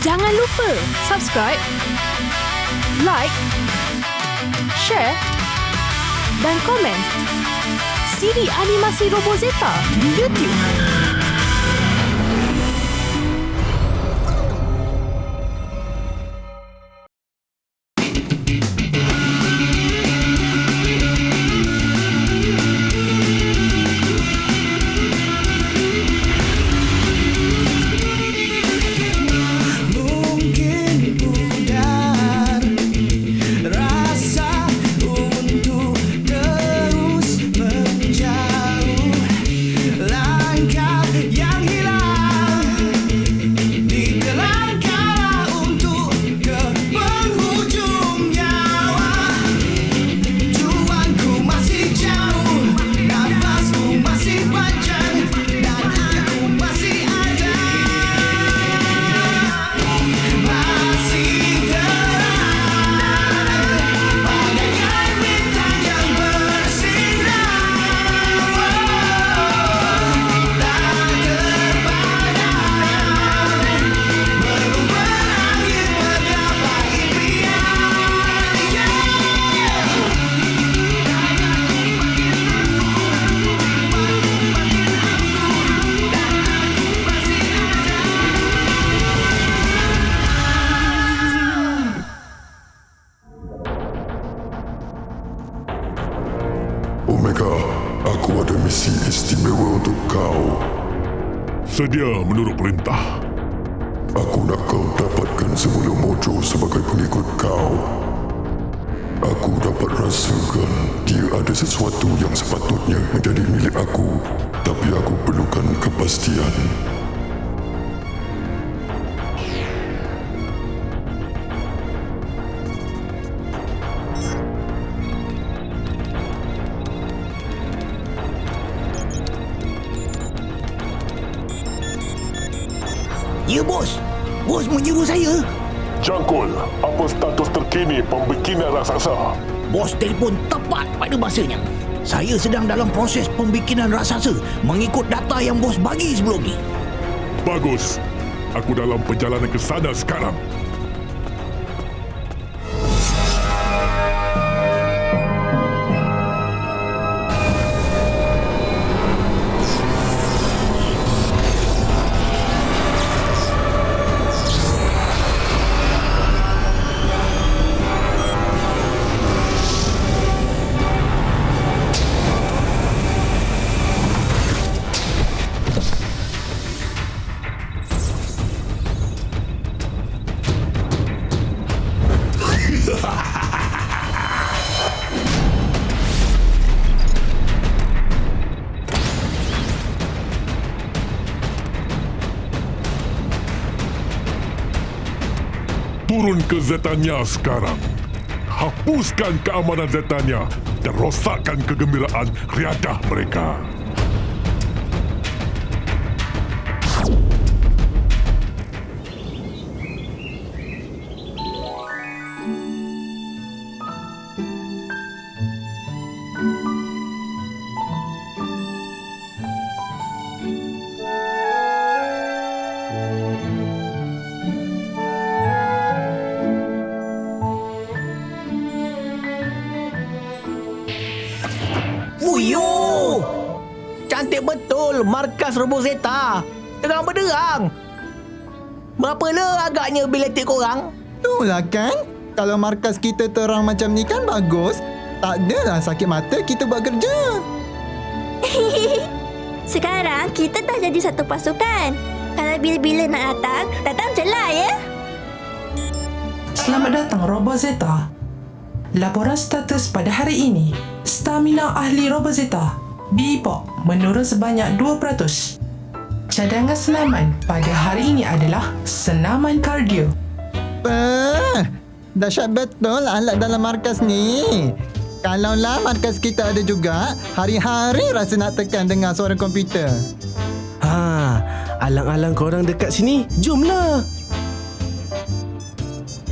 Jangan lupa subscribe, like, share dan komen siri animasi Robozeta di YouTube. Omega, aku ada misi istimewa untuk kau. Sedia menurut perintah. Aku nak kau dapatkan semula mojo sebagai pengikut kau. Aku dapat rasakan dia ada sesuatu yang sepatutnya menjadi milik aku, tapi aku perlukan kepastian. Ya, bos. Bos menyuruh saya. Jangkul, apa status terkini pembikinan raksasa? Bos telefon tepat pada masanya. Saya sedang dalam proses pembikinan raksasa mengikut data yang bos bagi sebelum ni. Bagus. Aku dalam perjalanan ke sana sekarang. Turun ke Zetania sekarang. Hapuskan keamanan Zetania dan rosakkan kegembiraan riadah mereka. Fuyo! Cantik betul markas Robozeta. Terang benderang. Berapa le agaknya bil elektrik korang? Itulah kan? Kalau markas kita terang macam ni kan bagus. Tak adalah sakit mata kita buat kerja. Sekarang kita dah jadi satu pasukan. Kalau bila-bila nak datang, datang je lah ya. Selamat datang Robozeta. Laporan status pada hari ini. Stamina ahli Robozeta Bebop menurun sebanyak 2%. Cadangan senaman pada hari ini adalah senaman kardio. Dahsyat betul alat dalam markas ni. Kalaulah markas kita ada juga, hari-hari rasa nak tekan dengar suara komputer. Alang-alang korang dekat sini, jomlah.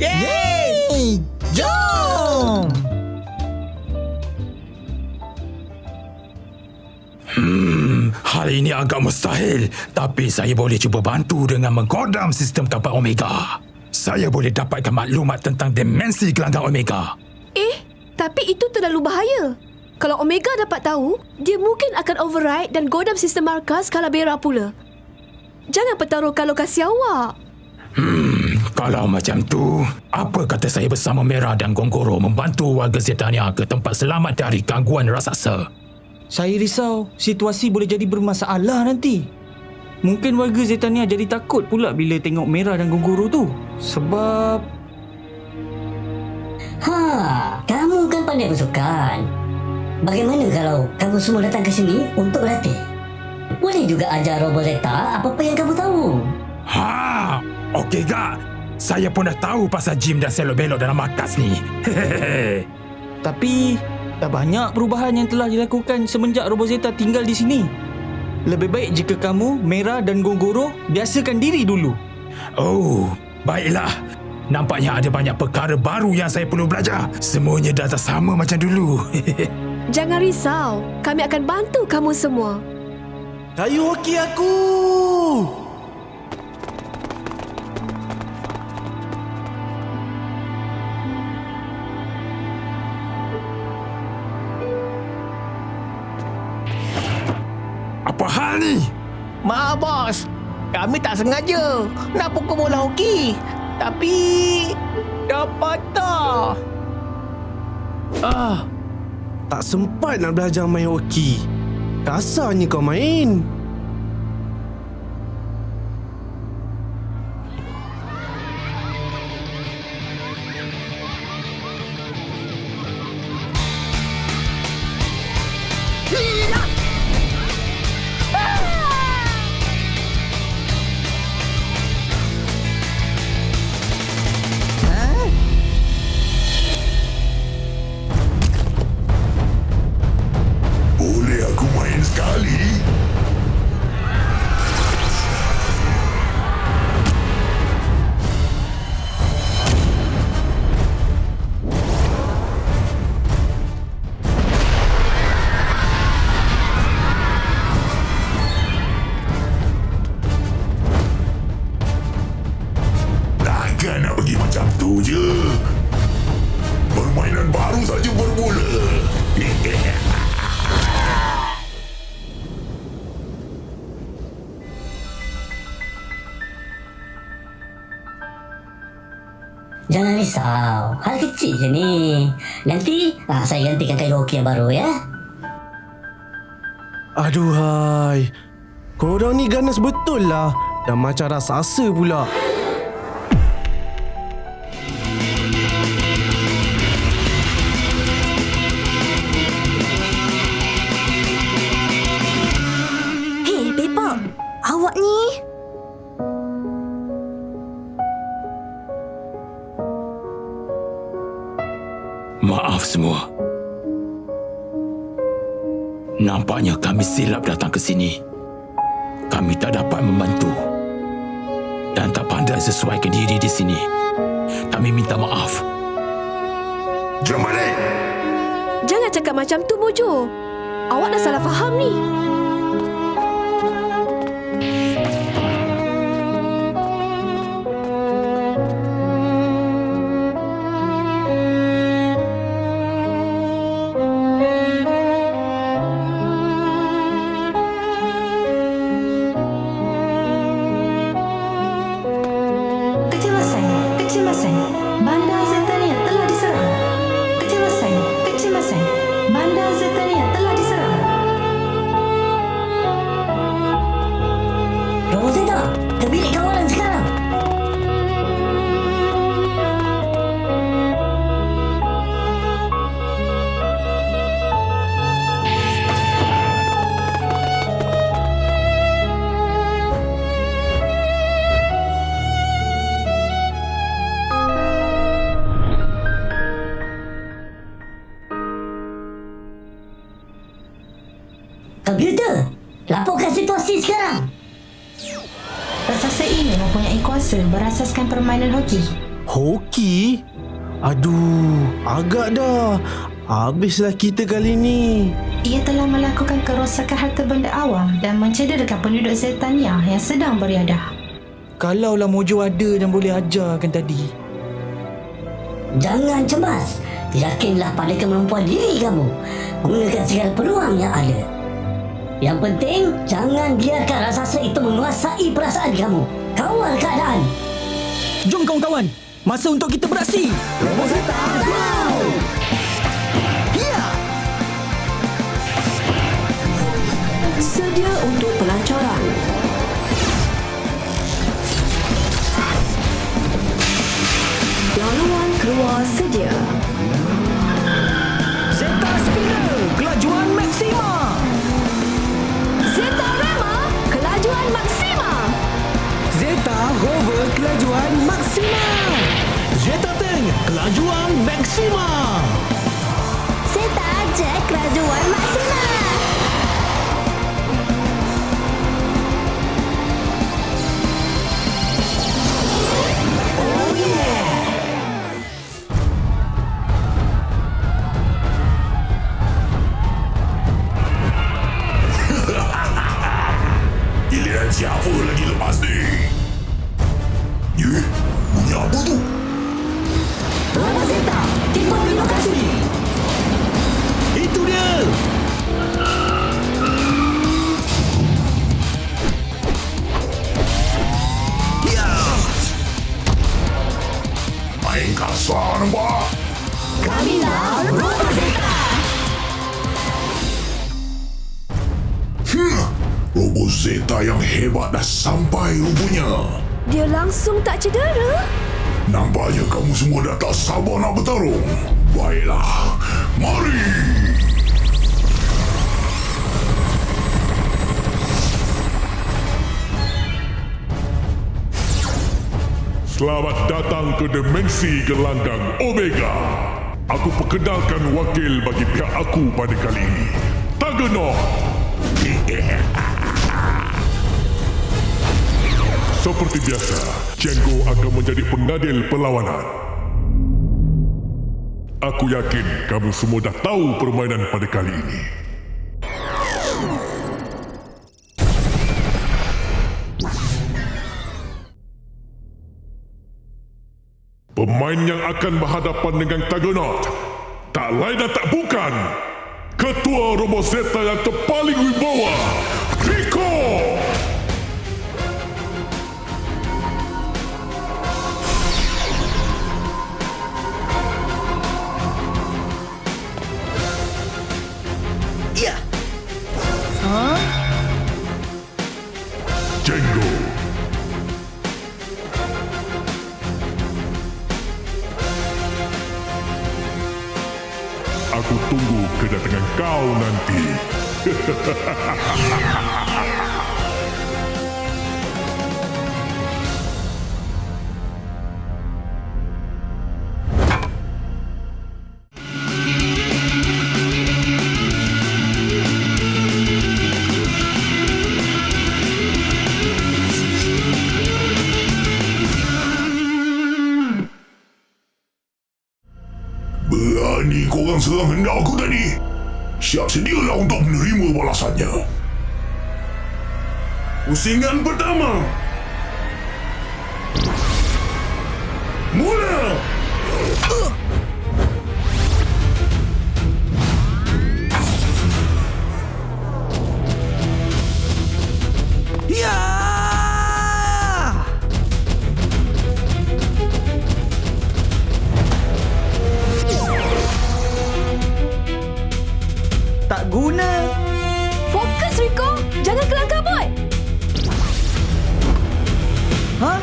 Yeay! Jom! Hal ini agak mustahil, tapi saya boleh cuba bantu dengan menggodam sistem kapal Omega. Saya boleh dapatkan maklumat tentang dimensi gelanggang Omega. Tapi itu terlalu bahaya. Kalau Omega dapat tahu, dia mungkin akan override dan godam sistem markas Kalabera pula. Jangan pertaruhkan lokasi awak. Kalau macam tu, apa kata saya bersama Mera dan Gongoro membantu warga Zetania ke tempat selamat dari gangguan raksasa? Saya risau situasi boleh jadi bermasalah nanti. Mungkin warga Zetania jadi takut pula bila tengok Mera dan Gongoro tu. Sebab... Kamu kan pandai bersukan. Bagaimana kalau kamu semua datang ke sini untuk berlatih? Boleh juga ajar Robozeta apa-apa yang kamu tahu. Okey gak? Saya pun dah tahu pasal gym dan selok-belok dalam markas ni. Tapi dah banyak perubahan yang telah dilakukan semenjak Robozeta tinggal di sini. Lebih baik jika kamu, Mera dan Gongoro biasakan diri dulu. Oh, baiklah. Nampaknya ada banyak perkara baru yang saya perlu belajar. Semuanya dah tak sama macam dulu. Jangan risau. Kami akan bantu kamu semua. Kayu hoki aku! Apa hal ni? Maaf bos, kami tak sengaja nak pukul bola hoki. Tapi dapat tak? Tak sempat nak belajar main hoki. Kasarnya kau main. Boleh aku main sekali? Takkan nak pergi macam tu je. Permainan baru saja bermula. Jangan risau, hal kecil je ni. Nanti saya gantikan kayu hoki yang baru ya. Aduhai. Korang ni ganas betul lah. Dan macam raksasa pula. Hei, Bebop. Awak ni... Maaf semua. Nampaknya kami silap datang ke sini. Kami tak dapat membantu dan tak pandai sesuaikan diri di sini. Kami minta maaf. Jom balik. Jangan cakap macam tu, Mojo. Awak dah salah faham ni. Kecemasan. Bandar Zetania telah diserang. Kecemasan. Bandar Zetania telah diserang. Robozeta, ke bilik kawalan sekarang. Komputer, laporkan situasi sekarang. Raksasa ini mempunyai kuasa berasaskan permainan hoki. Hoki? Aduh, agak dah. Habislah kita kali ni. Ia telah melakukan kerosakan harta benda awam dan mencederakan penduduk Zetania yang sedang beriadah. Kalaulah Mojo ada dan boleh ajarkan tadi. Jangan cemas. Yakinlah pada kemampuan diri kamu. Gunakan segala peluang yang ada. Yang penting, jangan biarkan raksasa itu menguasai perasaan kamu. Kawal keadaan. Jom kawan-kawan, masa untuk kita beraksi. Robozeta, go! Sedia untuk pelancaran. Laluan keluar sedia. Zeta Spinner, kelajuan maksima. Zeta Rema, kelajuan maksima. Zeta Rover, kelajuan maksima. Zeta Tank, kelajuan maksima. Zeta Jack, kelajuan maksima. Giliran siapa lagi lepas ni? Bunyi apa tu? Robozeta, tiba di lokasi. Itu dia. Main kasar nampak? Kamilah Robozeta. Robozeta yang hebat dah sampai rupanya. Dia langsung tak cedera. Nampaknya kamu semua dah tak sabar nak bertarung. Baiklah, mari. Selamat datang ke dimensi gelanggang Omega. Aku perkenalkan wakil bagi pihak aku pada kali ini. Tagenor. Seperti biasa, Django akan menjadi pengadil perlawanan. Aku yakin kamu semua dah tahu permainan pada kali ini. Pemain yang akan berhadapan dengan Tagonaut tak lain dan tak bukan Ketua Robozeta yang terpaling wibawa, Rico! Ya. Django. Aku tunggu kedatangan kau nanti. Berani korang serang hendak aku tadi? Siap sedialah untuk menerima balasannya. Pusingan pertama. Mula! Ya! Tak guna. Fokus, Rico. Jangan kelang kabut. Ha?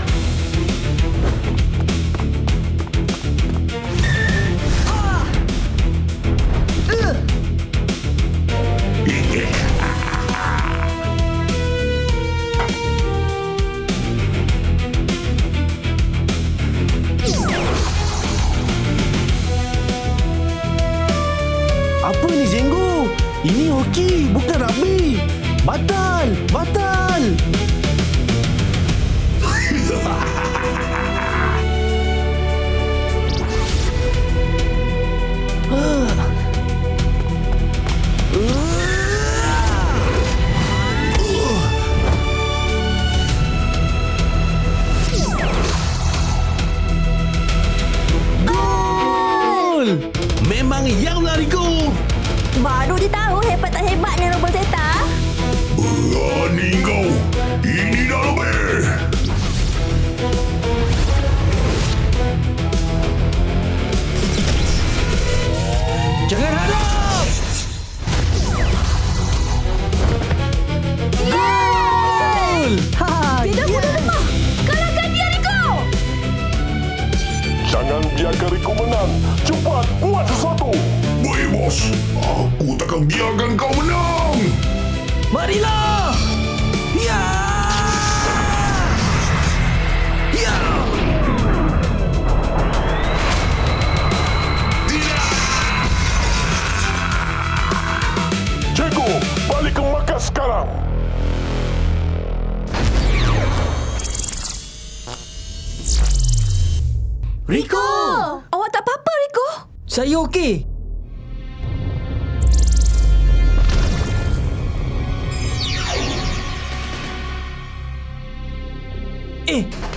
Apa ni Django? Ini hoki, bukan rugby. Batal! Batal! Biarkan Rico menang. Cepat, buat sesuatu. Baik, bos. Aku takkan biarkan kau menang. Marilah! Ya! Ya! Cikgu, balik ke markas sekarang. Rico! Awak tak apa-apa, Rico? Saya okey.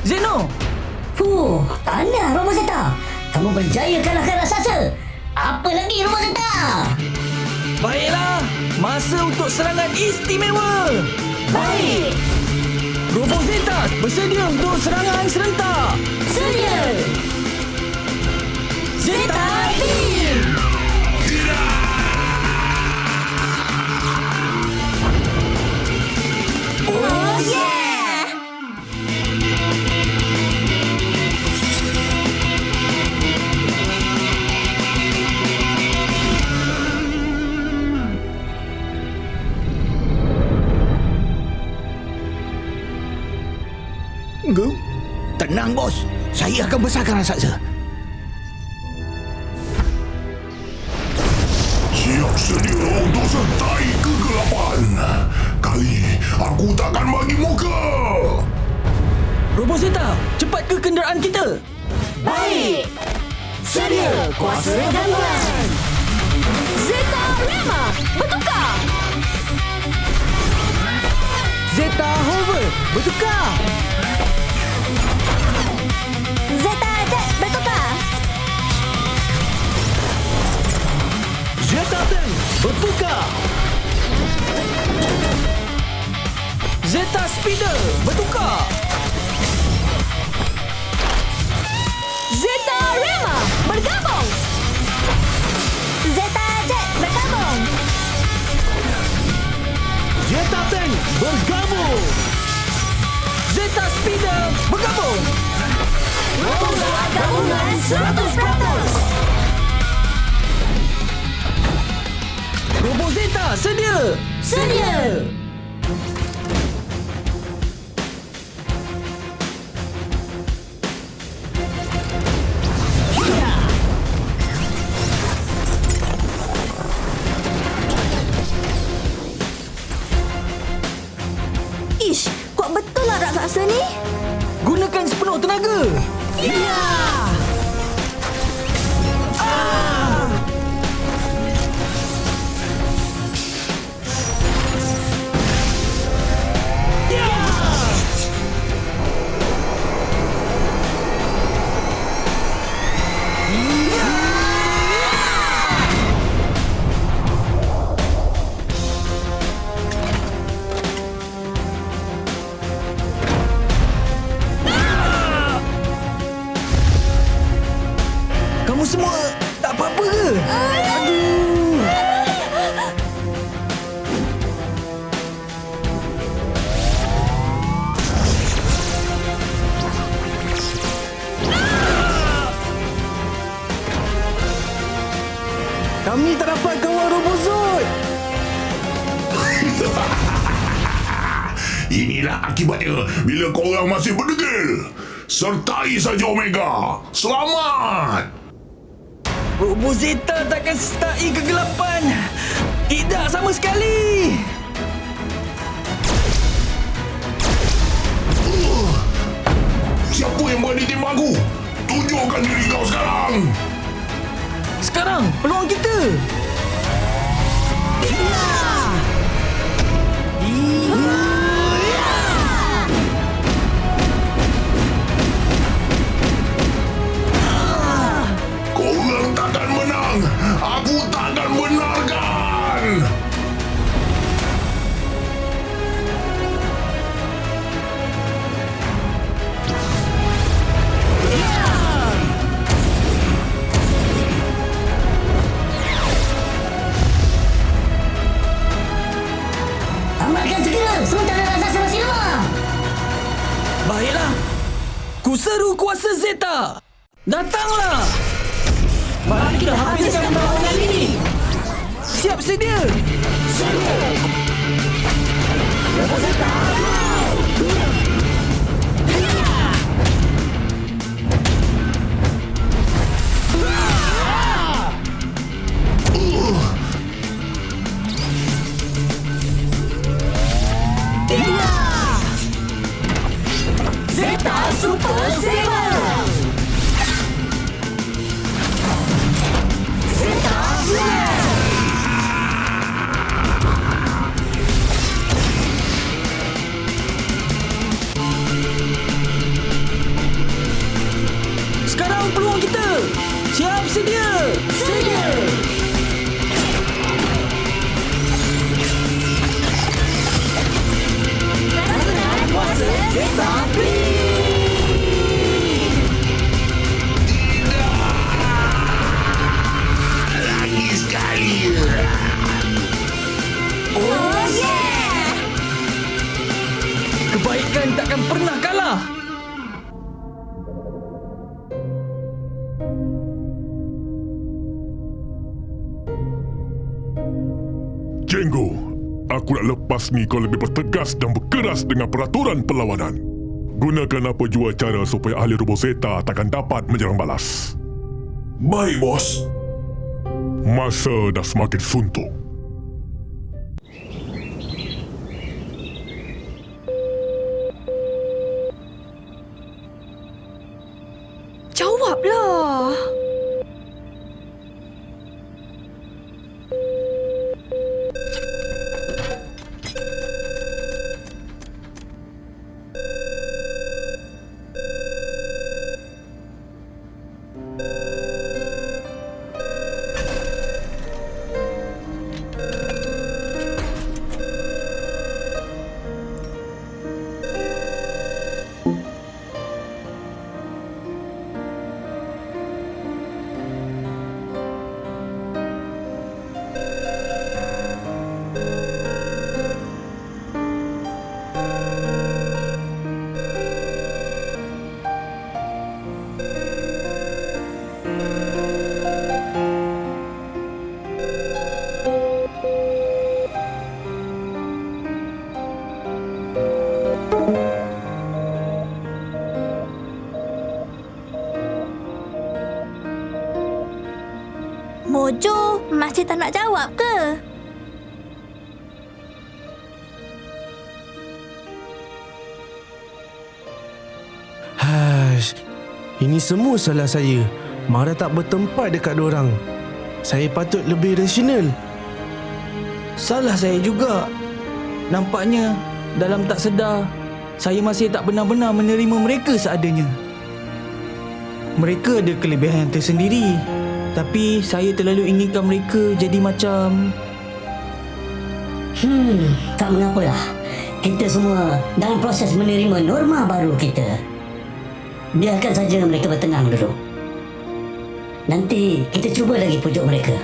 Zeno! Fuh, tahniah Robozeta. Kamu berjaya kalahkan raksasa. Apa lagi Robozeta? Baiklah, masa untuk serangan istimewa. Baik. Robozeta bersedia untuk serangan serentak. Sedia. Zeta Team! Oh yeah! Tenang, bos. Saya akan besarkan raksasa. Siap sedia untuk sertai kegelapan. Kali aku takkan bagi muka. Robozeta, cepat ke kenderaan kita. Baik. Sedia kuasa gangguan. Zeta Rema, bertukar. Zeta Hover, bertukar. Zeta Jet bertukar. Zeta Tank, bertukar. Zeta Speeder, bertukar. Zeta Rema, bergabung. Zeta Jet bergabung. Zeta Tank, bergabung. Zeta Speeder, bergabung. Robozeta gabungan 100%. Robozeta sedia. Sedia. Ish, kuat betul lah raksasa ni. Gunakan sepenuh tenaga. Ya! Kamu semua tak apa-apa ke? Aduh. Kami tak dapat kawal Robozord. Inilah akibatnya bila korang masih berdegil. Sertai saja Omega. Selamat! Robozeta takkan sertai kegelapan. Tidak sama sekali. Siapa yang berani tembak aku? Tunjukkan diri kau sekarang. Sekarang peluang kita. Korang takkan menang. Aku takkan benarkan. Tamatkan segera sementara raksasa masih lemah. Baiklah. Ku seru kuasa Zeta. Datanglah! Mari kita habiskan perlawanan ini! Siap sedia! Zeta Super Saber! Zeta Flash! Sekarang peluang kita! Siap sedia! Sedia! Rasakan kuasa Zeta Free! Oh yeah! Kebaikan takkan pernah kalah! Jenggo, aku nak lepas ni kau lebih bertegas dan berkeras dengan peraturan perlawanan. Gunakan apa jua cara supaya ahli Robo Zeta takkan dapat menyerang balas. Baik, bos. Masa dah semakin suntuk. Jawablah! Mojo masih tak nak jawab ke? Hash, ini semua salah saya. Mara tak bertempat dekat dorang. Saya patut lebih rasional. Salah saya juga. Nampaknya dalam tak sedar, saya masih tak benar-benar menerima mereka seadanya. Mereka ada kelebihan yang tersendiri, tapi saya terlalu inginkan mereka jadi macam... Tak mengapalah. Kita semua dalam proses menerima norma baru kita. Biarkan saja mereka bertenang dulu. Nanti kita cuba lagi pujuk mereka.